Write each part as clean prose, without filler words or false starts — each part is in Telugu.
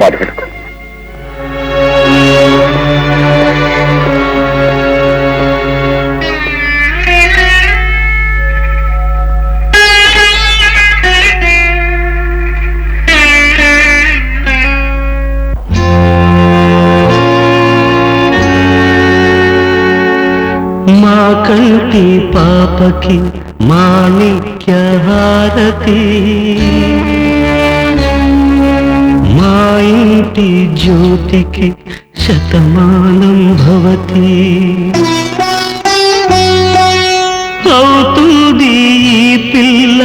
బాధపడకు. మా కంటి పాపకి మాణిక్య హారతి, మా ఇంటి జ్యోతికి శతమానం భవతి. అవుతుంది ఈ పిల్ల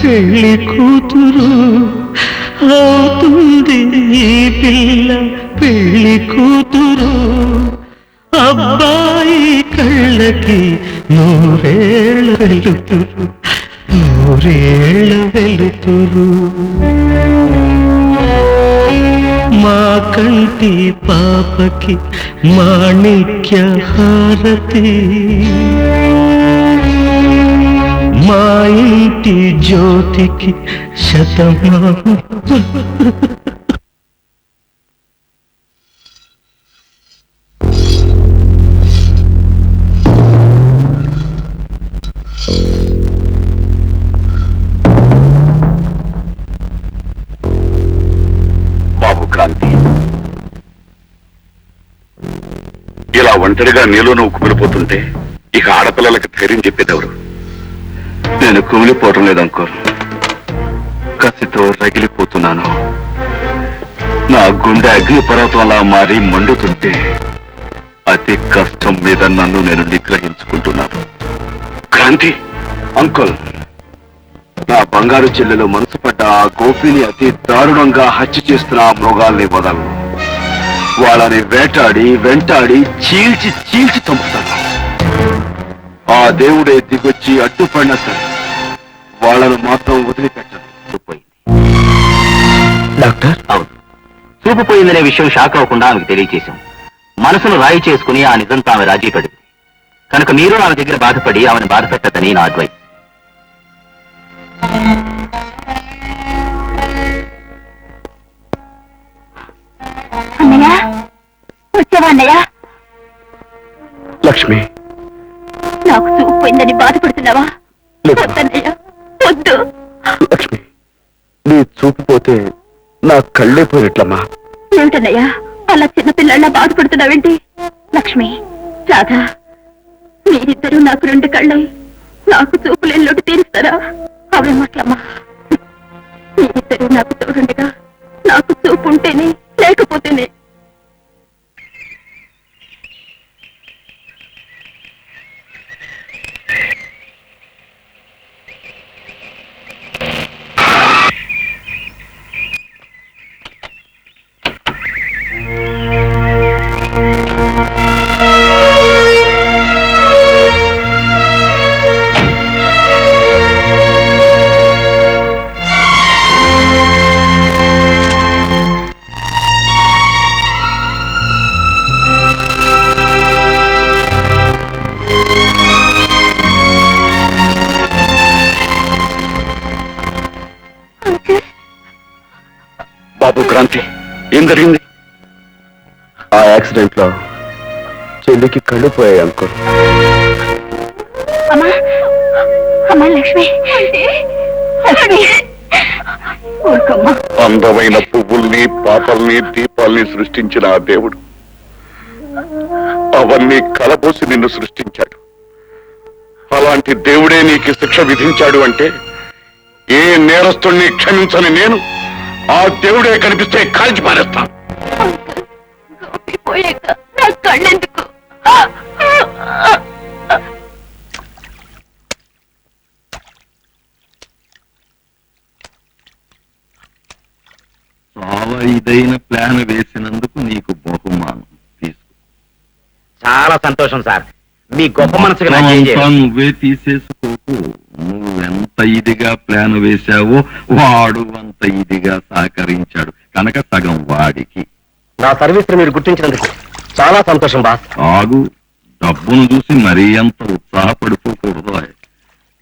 పెళ్లి కూతురు, అవుతుంది ఈ పిల్ల పెళ్లి కూతురు. అబ్బాయి కళ్ళకి నూరేళ్ళ వెలుతురు, నూరేళ్ళ వెలుతురు. మా కంటి పాపకి మాణిక్య హారతి, మా ఇంటి జ్యోతికి శతమానం. బాబు క్రాంతి, ఇలా ఒంటరిగా నీలో నువ్వు కుమిలిపోతుంటే ఇక ఆడపిల్లలకి ధైర్యం చెప్పేదెవరు? నేను కుమిలిపోవటం లేదనుకోరు, కసితో రగిలిపోతున్నాను. నా గుండె అగ్నిపర్వతంలా మారి మండుతుంటే అతి కష్టం మీద నన్ను నేను నిగ్రహించుకుంటున్నాను. క్రాంతి అంకుల్, నా బంగారు చెల్లెలు మనసు పడ్డ ఆ గోపిని అతి దారుణంగా హత్య చేస్తున్న ఆ మృగాల్ని వదలను. వాళ్ళని వేటాడి వెంటాడి చీల్చి చీల్చి చంపుతాను. ఆ దేవుడే దిగొచ్చి అడ్డుపడినా సరే వాళ్ళను మాత్రం వదిలిపెట్టను. డాక్టర్, అవును, చూపు పోయిందనే విషయం షాక్ అవ్వకుండా ఆమెకు తెలియచేశాం. మనసును రాయి చేసుకుని ఆ నిజంతో ఆమె రాజీ పడింది కనుక మీరు ఆమె దగ్గర బాధపడి ఆమెను బాధపెట్టదని నా అడ్వైస్. అన్నయ్య, వచ్చావా అన్నయ్య? లక్ష్మి, నాకు చూపు పోయిందని బాధపడుతున్నావా? వద్దన్నయ్య, వద్దు. లక్ష్మి, నీ చూపు పోతే నా కళ్ళే పోయినట్లమ్మా. ఏమిటన్నయ్యా అలా చిన్నపిల్లల్లా బాధపడుతున్నావేంటి? లక్ష్మి, రాధా, మీరిద్దరూ నాకు రెండు కళ్ళై నాకు చూపులేని లోటు తీరుస్తారా? అవేమట్లమ్మా, మీరిద్దరూ నాకు తోడుండగా నాకు చూపు ఉంటేనే లేకపోతేనే. బాబు క్రాంతి, ఏం జరిగింది? ఆ యాక్సిడెంట్ లో చెల్లికి కళ్ళు పోయాయి అంకుల్. అమ్మా, అమ్మా లక్ష్మి, లక్ష్మి, ఊరుకోమ్మా. అందమైన పువ్వుల్ని పాపల్ని దీపాల్ని సృష్టించిన ఆ దేవుడు అవన్నీ కలబోసి నిన్ను సృష్టించాడు. అలాంటి దేవుడే నీకు శిక్ష విధించాడు అంటే ఏ నేరస్తుల్ని క్షమించని నేను ఆ దేవుడే కనిపిస్తే కాల్చి పారేస్తాను. పోయాక నా కళ్ళెందుకు? చాలా ఇదైన ప్లాన్ వేసినందుకు నీకు బహుమానం తీసుకో. చాలా సంతోషం సార్, మీ గొప్ప మనసుకు నువ్వే తీసేసుకోకు. నువ్వెంత ఇదిగా ప్లాన్ వేశావో వాడు అంత ఇదిగా సహకరించాడు కనుక సగం వాడికి. నా సర్వీస్ మీరు గుర్తించినందుకు చాలా సంతోషం బాస్. ఆగు, డబ్బును చూసి మరీ అంత ఉత్సాహపడిపోకూడదు.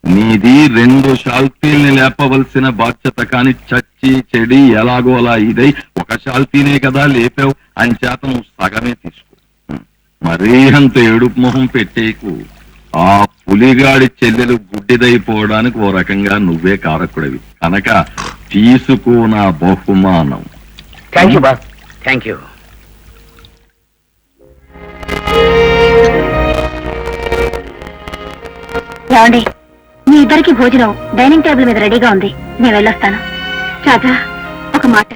నీది 2 షాల్తీల్ని లేపవలసిన బాధ్యత కాని చచ్చి చెడి ఎలాగో అలా ఇదై ఒక స్పెషాలిటీనే కదా లేపావు అంచేత నువ్వు సగమే తీసుకో. మరీ అంత ఏడుపు మొహం పెట్టేకు. ఆ పులిగాడి చెల్లెలు గుడ్డిదైపోవడానికి ఓ రకంగా నువ్వే కారకుడివి కనుక తీసుకో నా బహుమానం. Thank you boss, thank you. ఏమండి, మీ ఇద్దరికి భోజనం డైనింగ్ టేబుల్ మీద రెడీగా ఉంది, నేను వెళ్ళొస్తాను. రాజా, ఒక మాట.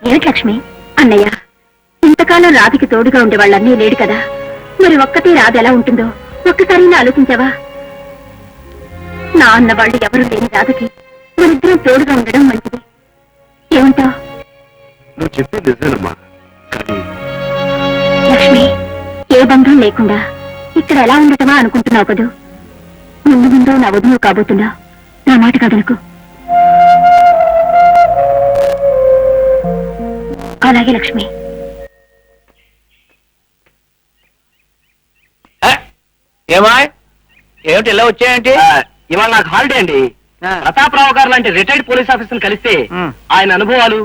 ఏమిటి లక్ష్మి? అన్నయ్య ఇంతకాలం రాధికి తోడుగా ఉండే వాళ్ళన్నీ లేడు కదా, మరి ఒక్కతే రాధ ఎలా ఉంటుందో ఒక్కసారి ఆలోచించావా? నా అన్న వాళ్ళు ఎవరు లేని రాధకి మనిద్దరం తోడుగా ఉండడం మంచిది. ఏమంటావు? నువ్వు చెప్పింది నిజమేనమ్మా, కానీ లక్ష్మి, ఏ బంధం లేకుండా ఇక్కడ ఎలా ఉండటమా అనుకుంటున్నావు కదూ? ముందు ముందు నా వదిన కాబోతున్నా, నా మాట కదలకు. అలాగే లక్ష్మి. ఏమా ఏమిటి ఇలా వచ్చాయంటే? ఇవాళ నాకు హాలిడే అండి. ప్రతాపరావు గారు లాంటి రిటైర్డ్ పోలీస్ ఆఫీసర్ కలిస్తే ఆయన అనుభవాలు,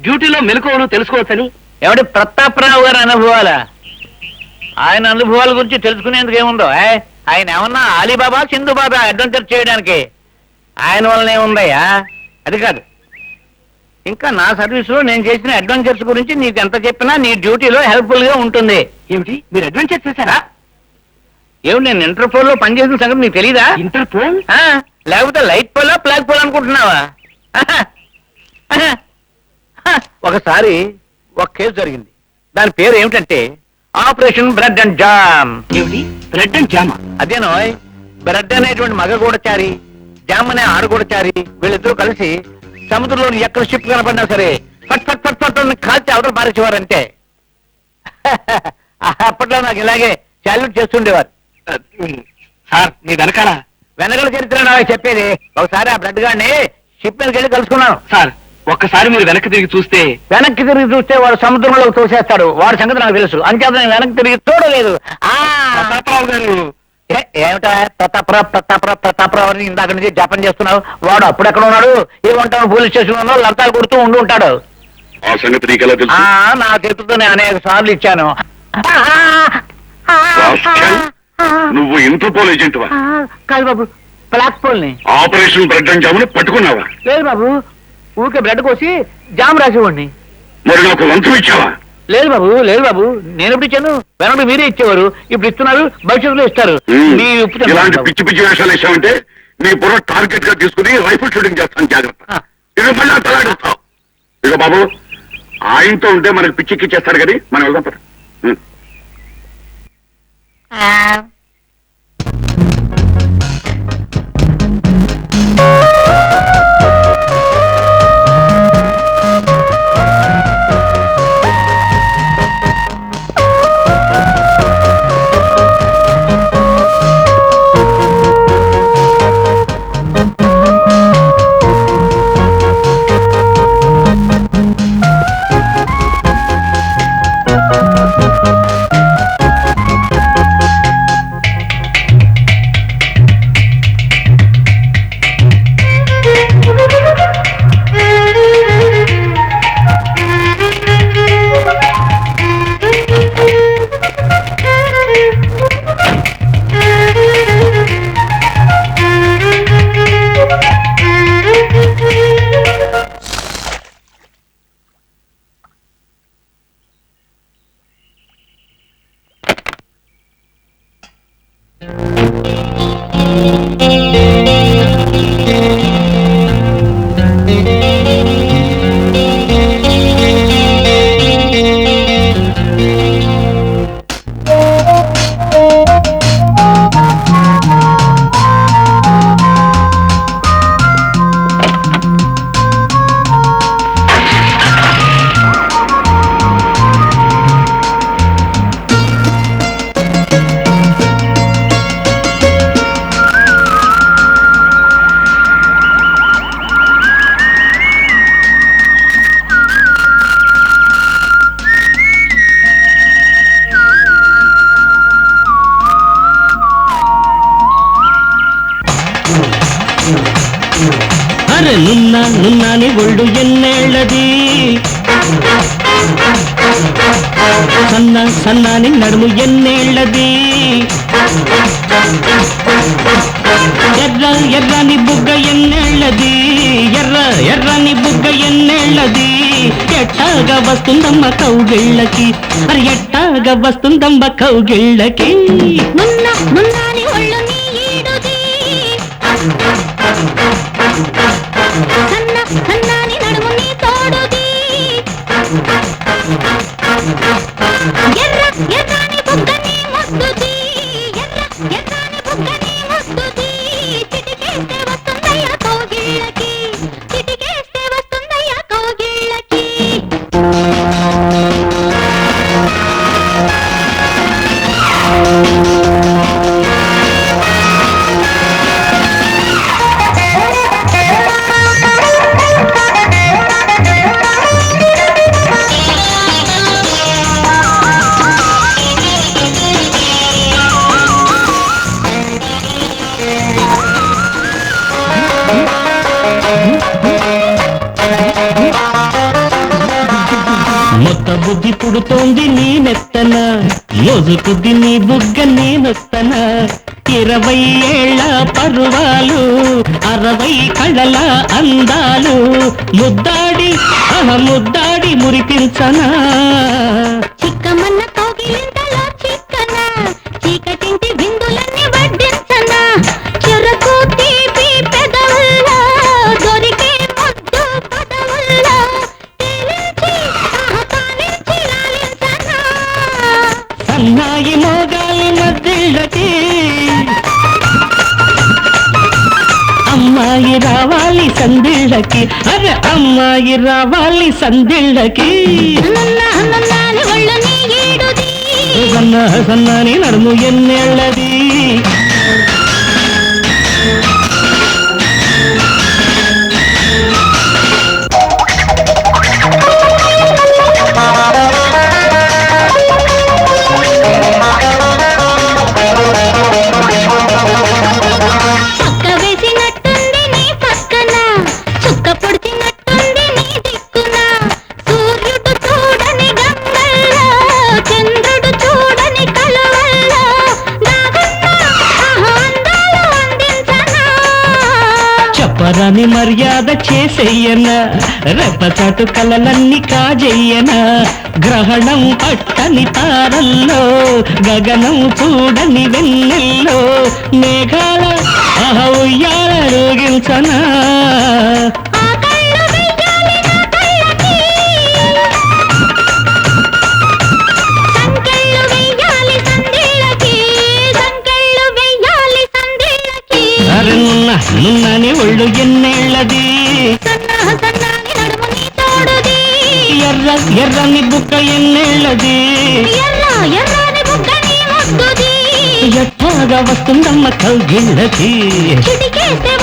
డ్యూటీలో మెలకువలు తెలుసుకోవచ్చని. ఏమిటి ప్రతాపరావు గారి అనుభవాలా? ఆయన అనుభవాల గురించి తెలుసుకునేందుకు ఏముందో? ఆయన ఏమన్నా అలీబాబా సింధుబాబా అడ్వెంచర్ చేయడానికి? ఆయన వలన ఏముందయ్యా? అది కాదు, ఇంకా నా సర్వీస్ లో నేను చేసిన అడ్వెంచర్స్ గురించి నీకు ఎంత చెప్పినా నీ డ్యూటీలో హెల్ప్ఫుల్ గా ఉంటుంది. ఏమిటి, మీరు అడ్వెంచర్ చేశారా? ఏమిటి, నేను ఇంటర్పోల్ లో పనిచేసిన సంగతి నీకు తెలీదా? ఇంటర్పోల్ లేకపోతే లైట్ పోలా ఫ్లాగ్ పోల్ అనుకుంటున్నావా? ఒకసారి ఒక కేసు జరిగింది, దాని పేరు ఏమిటంటే ఆపరేషన్ బ్రెడ్ అండ్ జామ్. ఏమిటి, బ్రెడ్ అండ్ జామ్? అదేనో, బ్రెడ్ అనేటువంటి మగ గూడచారి, జామ్ అనే ఆడగూడచారి, వీళ్ళిద్దరూ కలిసి సముద్రంలో ఎక్కడ షిప్ కనపడినా సరే పట్ పట్ పట్ పట్ కాల్చి అవతల పారేసేవారంటే. అప్పట్లో నాకు ఇలాగే సాల్యూట్ చేస్తుండేవారు. సార్, మీ వెనకాల చరిత్ర చెప్పేది. ఒకసారి ఆ బ్రెడ్ గాడిని షిప్ మీదకి వెళ్ళి కలుసుకున్నాను. సార్, ఒక్కసారి మీరు వెనక్కి తిరిగి చూస్తే వాడు సముద్రంలో తోసేస్తాడు. వాడి సంగతి నాకు తెలుసు, అంచేత నేను వెనక్కి తిరిగి చూడలేదు. ప్రతాపరావు గారు ఏమిటా ప్రతాపరావు అని ఇందాక నుంచి జపం చేస్తున్నావు? వాడు అప్పుడెక్కడ ఉన్నాడు? ఏమంటావు, పోలీస్ స్టేషన్ లో లంతాలు కొడుతూ ఉండి ఉంటాడు. ఆ సంగతి నీకెలా తెలుసు? నా చేతులతో నేను అనేక సార్లు ఇచ్చాను. నువ్వు ఇంటర్పోల్ ఏజెంట్ వా? కాదు బాబు, బ్లాక్ పోల్ ని. Operation bread and jamun పట్టుకున్నావా? లేదు బాబు, ఊరికే బ్రెడ్ కోసి జామ్ రాసేవాడిని. మరి నాకు లంచం ఇచ్చావా? లేదు బాబు, లేదు బాబు, నేను ఎప్పుడు ఇచ్చాను? వెనక మీరే ఇచ్చేవారు, ఇప్పుడు ఇస్తున్నారు, భవిష్యత్తులో ఇస్తారు. ఇలాంటి పిచ్చి పిచ్చి వేషాలు వేసామంటే నీ బుర్ర టార్గెట్ గా తీసుకుని రైఫిల్ షూటింగ్ చేస్తాను, జాగ్రత్త. ఇక మళ్ళీ తలాడుస్తావు. ఇక బాబు, ఆయనతో ఉంటే మనకు పిచ్చిక్కి చేస్తారు కానీ మనం వెళ్దాం పద. ಅರೆ ನುನ್ನಾನೆ ಒಳ್ಳು ಎನ್ನೇಳದಿ సన్న సన్నాని నడుము ఎన్నేళ్ళది, ఎర్ర ఎర్రని బుగ్గ ఎన్నేళ్ళది, ఎర్ర ఎర్రని బుగ్గ ఎన్నేళ్ళది, ఎట్టాగా వస్తుందమ్మ కౌగిళ్ళకి, అరే ఎట్టాగా వస్తుందమ్మ కౌగిళ్ళకి. నున్న నున్నాని ఒళ్ళు నీ ఈడుది, సన్న సన్నాని నడుము నీ తోడుది, ఎర్ర ఎర్రని బుగ్గ నీ ముద్దుది, ఎర్ర ఎర్రని బుగ్గ నీ ముద్దుది, చిటికేస్తే వస్తుందయ్యా కౌగిళ్ళకి, చిటికేస్తే వస్తుందయ్యా కౌగిళ్ళకి. మొత్త బుద్ధి పుడుతోంది నీ నెత్తన, మోజు కొద్ది నీ బుగ్గ నేనొస్తన, 20 ఏళ్ల పరువాలు 60 కళ్ళల అందాలు, ముద్దాడి ముద్దాడి మురిపించనా, చిక్కమన్న కౌగిలింతలో చిక్కన, చీకటింటి బిందులన్నీ వడ్డించనా, చెరకు తీపి పెదవుల్లో దొరికే ముద్దు పదవుల్లో తేలించి తానించి లాలించనా. సన్నాయి మోగాలి మద్దిళ్ళకి, అమ్మాయి రావాలి సందిళ్ళకి, అరే అమ్మాయి రావాలి సందిళ్ళకి. నున్నాని ఒళ్ళు నీ ఈడుది, సన్న సన్నాని నడుము ఎన్నేళ్ళది, పక్క వేసినట్టుంది నీ పక్కన, చుక్క పొడిచినట్టుంది నీ దిక్కున, సూర్యుడు చూడని గంగల్లో, చంద్రుడు చూడని కలువల్లో, నాగున్న అందాలు అందించనా. చెప్పరాని మర్యాద చేసేయనా, రెప్పచాటు కలలన్నీ కాజెయ్యనా, గ్రహణం పట్టని తారల్లో, గగనం చూడని వెన్నెల్లో, మేఘాల ఉయ్యాల రోగించనా. ఆ కళ్ళు వెయ్యాలి నా కళ్ళకి, సంకెళ్ళు వెయ్యాలి సందిళ్ళకి, సంకెళ్ళు వెయ్యాలి సందిళ్ళకి. అరే నున్నని ఒళ్ళు ఎన్నేళ్ళది, సన్నా సన్నాని నడుము నీ తోడుది, ఎర్ర ఎర్రని బుక్క ఎన్నేళ్ళది, ఎర్ర ఎర్రని బుగ్గ నీ ముద్దుది, ఎట్టాగా వస్తుందమ్మ కౌగిళ్ళకి. చిటికేస్తే